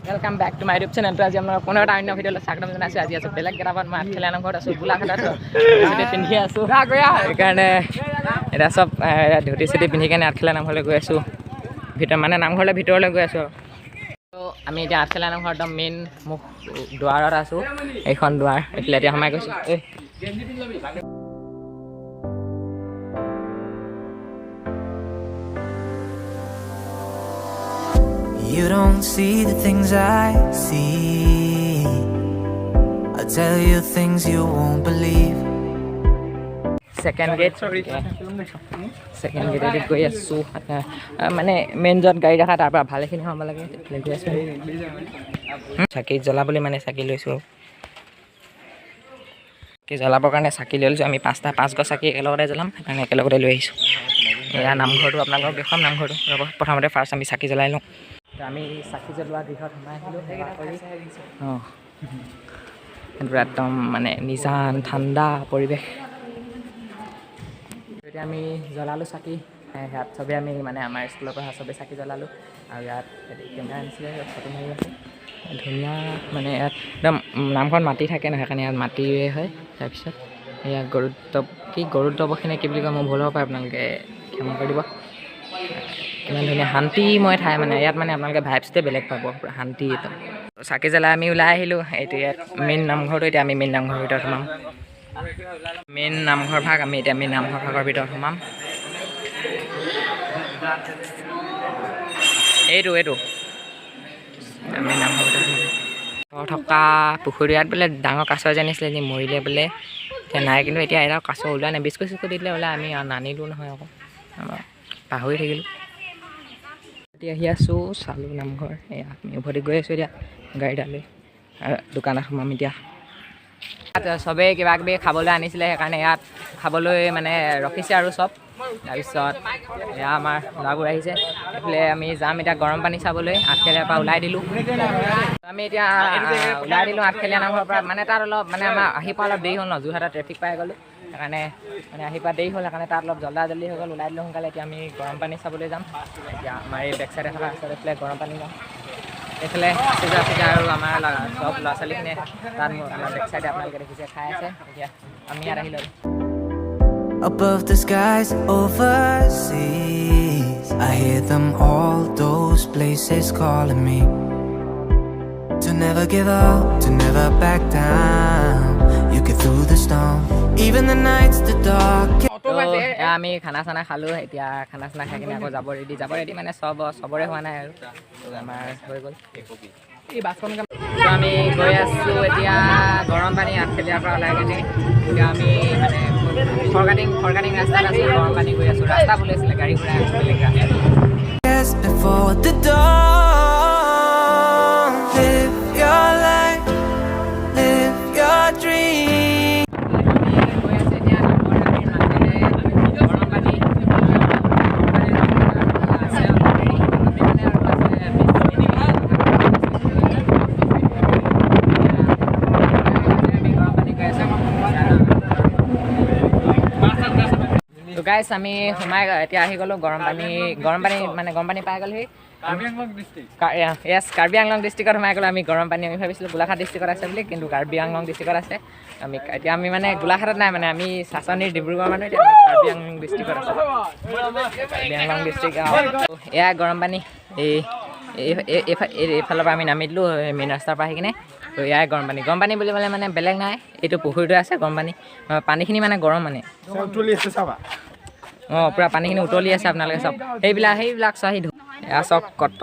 Welcome back to my YouTube channel. तो आज हम पुनः এটা অন্য ভিডিঅ'লৈ স্বাগতম জনাইছোঁ। আজি আছোঁ বেলেগ কেইটামান মই আঠখেলীয়া নামঘৰত আছোঁ, গোলাঘাটত আছোঁ, পিন্ধি আছোঁ। সেইকাৰণে এতিয়া চব ধুতি চুটি পিন্ধি কেনে আঠখেলীয়া নামঘৰলৈ গৈ আছোঁ, মানে নামঘৰলৈ ভিতৰলৈ গৈ আছোঁ। তো আমি এতিয়া আঠখেলীয়া নামঘৰৰ একদম মেইন মুখ দুৱাৰত আছোঁ। এইখন দুৱাৰ এইফালে এতিয়া সোমাই গৈছোঁ। You don't see the things I see. I'll tell you things you won't believe. Second gate edit গৈ আছোঁ, মানে মেইন য'ত গাড়ী দেখা তাৰ পৰা ভালেখিনি সোমাব লাগে। গৈ আছোঁ চাকি জ্বলাবলৈ, মানে চাকি লৈছোঁ। চাকি জ্বলাবৰ কাৰণে চাকি লৈ লৈছোঁ। আমি পাঁচ গছ চাকি একেলগতে জ্বলাম, সেইকাৰণে একেলগতে লৈ আহিছোঁ। এয়া নামঘৰটো আপোনালোকক দেখুৱাম। নামঘৰটো প্ৰথমতে ফাৰ্ষ্ট আমি চাকি জ্বলাই লওঁ। আমি চাকি জ্বলোৱা গৃহত সোমাই আহিলোঁ। অঁ, একদম মানে নিজান ঠাণ্ডা পৰিৱেশ। এতিয়া আমি জ্বলালোঁ চাকি। ইয়াত চবেই আমি মানে আমাৰ স্কুলৰ পৰা চবেই চাকি জ্বলালোঁ। আৰু ইয়াত কেমেৰা আনিছিলে, ফটো মাৰি আছে। ধুনীয়া মানে ইয়াত একদম নামঘৰত মাটি থাকে নহয়, সেইকাৰণে ইয়াত মাটিৰে হয়। তাৰপিছত এয়া গৰুত্ববখিনি কি বুলি কয়, মই ভুল হ'ব পাৰে, আপোনালোকে ক্ষমা কৰি দিব। কিমান ধুনীয়া শান্তিময় ঠাই, মানে ইয়াত মানে আপোনালোকে ভাইবছটোৱে বেলেগ পাব, পুৰা শান্তি একদম। চাকি জ্বলাই আমি ওলাই আহিলোঁ। এইটো ইয়াত মেইন নামঘৰটো। এতিয়া আমি মেইন নামঘৰৰ ভিতৰত সোমাম। মেইন নামঘৰ ভাগ, আমি এতিয়া মেইন নামঘৰ ভাগৰ ভিতৰত সোমাম। এইটো আমি নামঘৰ ভিতৰত সোমাম। থকা পুখুৰী ইয়াত বোলে ডাঙৰ কাছ এজনী আছিলে, যি মৰিলে বোলে, এতিয়া নাই। কিন্তু এতিয়া এটাও কাছ ওলোৱা নাই। বিস্কুট চিস্কুট দিলে ওলাই, আমি নানিলোঁ নহয়, আকৌ পাহৰি থাকিলোঁ। এতিয়া আহি আছোঁ, চালোঁ নামঘৰ। এয়া আমি উভতি গৈ আছোঁ এতিয়া গাড়ীডালৈ। দোকানত সোমাম এতিয়া। চবেই কিবা কিবি খাবলৈ আনিছিলে, সেইকাৰণে ইয়াত খাবলৈ মানে ৰখিছে আৰু চব। তাৰপিছত এয়া আমাৰ ল'ৰাবোৰ আহিছে। এইফালে আমি যাম এতিয়া গৰম পানী চাবলৈ। আঠখেলীয়াৰ পৰা ওলাই দিলোঁ। আমি এতিয়া ওলাই দিলোঁ আঠখেলীয়া নামঘৰৰ পৰা। মানে তাত অলপ মানে আমাৰ আহি পোৱা অলপ দেৰি হ'ল ন, যোৰহাটত ট্ৰেফিক পাই গ'লোঁ। সেইকাৰণে মানে আহি পোৱা দেৰি হ'ল, সেইকাৰণে তাত অলপ জল্দি হৈ গ'ল। ওলাই দিলোঁ সোনকালে। এতিয়া আমি গৰম পানী চাবলৈ যাম। এতিয়া আমাৰ এই বেক চাইডে থকা ৰাস্তাত এইফালে গৰম পানী যাম। এইফালে আছে আৰু আমাৰ চব ল'ৰা ছোৱালীখিনিয়ে তাত আমাৰ বেক চাইডে আপোনালোকে দেখিছে খাই আছে। এতিয়া আমি ইয়াত আহিলোঁ। Above the skies overseas, I hear them all, those places calling me to never give up, to never back down. You get through the storm, even the nights the dark. আমি খানা চানা খালোঁ। এতিয়া খানা চানা খাই কিনে আকৌ যাব ৰেডি মানে চবৰে হোৱা নাই আৰু আমাৰ হৈ গ'ল। আমি গৈ আছোঁ এতিয়া গৰম পানী আঠখেলীয়াৰ পৰা ওলাই কিনে। এতিয়া আমি মানে ফৰকাটিং ৰাস্তাত আছোঁ, গৰম পানী গৈ আছোঁ। ৰাস্তা ভুল আছিলে, গাড়ী ঘূৰাই আছোঁ বেলেগ ৰাস্তা। Before the dawn, live your life, live your dream. তো গাইছ আমি সোমাই এতিয়া আহি গ'লোঁ গৰম পানী পাই গ'লহি। কাৰ্বি আংলং ডিষ্ট্ৰিক্টত সোমাই গ'লোঁ আমি। গৰম পানী আমি ভাবিছিলোঁ গোলাঘাট ডিষ্ট্ৰিক্টত আছে বুলি, কিন্তু কাৰ্বি আংলং ডিষ্ট্ৰিক্টত আছে। এতিয়া আমি মানে গোলাঘাটত নাই, মানে আমি চাচনিৰ ডিব্ৰুগড় মানুহ। এতিয়া কাৰ্বি আংলং ডিষ্ট্ৰিক্টত আছে। কাৰ্বি আংলং ডিষ্ট্ৰিক্ট এয়া গৰম পানী। এইফালৰ পৰা আমি নামি দিলোঁ মেইন ৰাস্তাৰ পৰা আহি কিনে। তো এয়াই গৰম পানী বুলিবলৈ মানে বেলেগ নাই। এইটো পুখুৰীটো আছে গৰম পানীখিনি মানে গৰম মানে অঁ, পূৰা পানীখিনি উতলি আছে। আপোনালোকে চব সেইবিলাক চোৱাহি। এয়া চব কত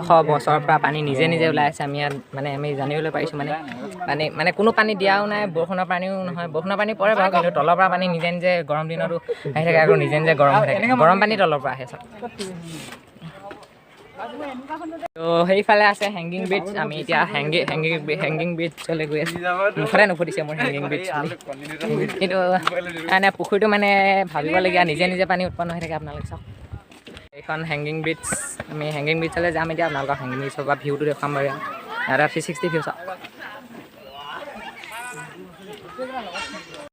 শ বছৰৰ পৰা পানী নিজে ওলাই আছে। আমি ইয়াত মানে আমি জানিবলৈ পাৰিছোঁ মানে কোনো পানী দিয়াও নাই, বৰষুণৰ পানীও নহয়। বৰষুণৰ পানী পৰে বাৰু, কিন্তু তলৰ পৰা পানী নিজে গৰম দিনতো আহি থাকে, আকৌ নিজে গৰম হৈ থাকে। গৰম পানী তলৰ পৰা আহে চব। তো সেইফালে আছে হেংগিং ব্ৰিজ। আমি এতিয়া হেংগিং ব্ৰিজলৈ গৈ আছোঁ। মুখতে নুফুটিছে মোৰ হেংগিং ব্ৰিজ বুলি, কিন্তু মানে পুখুৰীটো মানে ভাবিবলগীয়া, নিজে পানী উৎপন্ন হৈ থাকে। আপোনালোকে চাওক এইখন হেংগিং ব্ৰিজ। আমি হেংগিং ব্ৰিজলৈ যাম এতিয়া। আপোনালোকক হেংগিং ব্ৰিজৰ পৰা ভিউটো দেখুৱাম বাৰু। ইয়াত 360 ভিউ চাওক।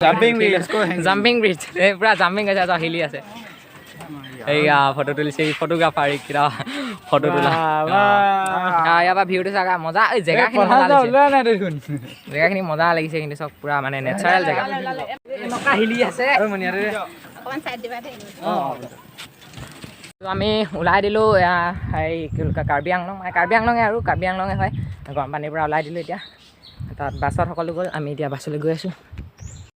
জাম্পিং ব্ৰিজ পূৰা জাম্পিং আছে, হিলি আছে। এইয়া ফটো তুলিছে ফটোগ্ৰাফাৰ, কিবা ফটো তোলা ইয়াৰ পৰা ভিউটো চাগা মজা এই জেগাখিনি মজা লাগিছে জেগাখিনি মজা লাগিছে কিন্তু চব পুৰা মানে নেচাৰেল জেগা এনেকুৱা হিলি আছে আমি ওলাই দিলোঁ হেৰি কি বুলি কয় কাৰ্বি আংলং আৰু কাৰ্বি আংলঙে হয় গৰম পানীৰ পৰা ওলাই দিলোঁ এতিয়া তাত বাছত সকলো গ'ল আমি এতিয়া বাছলৈ গৈ আছোঁ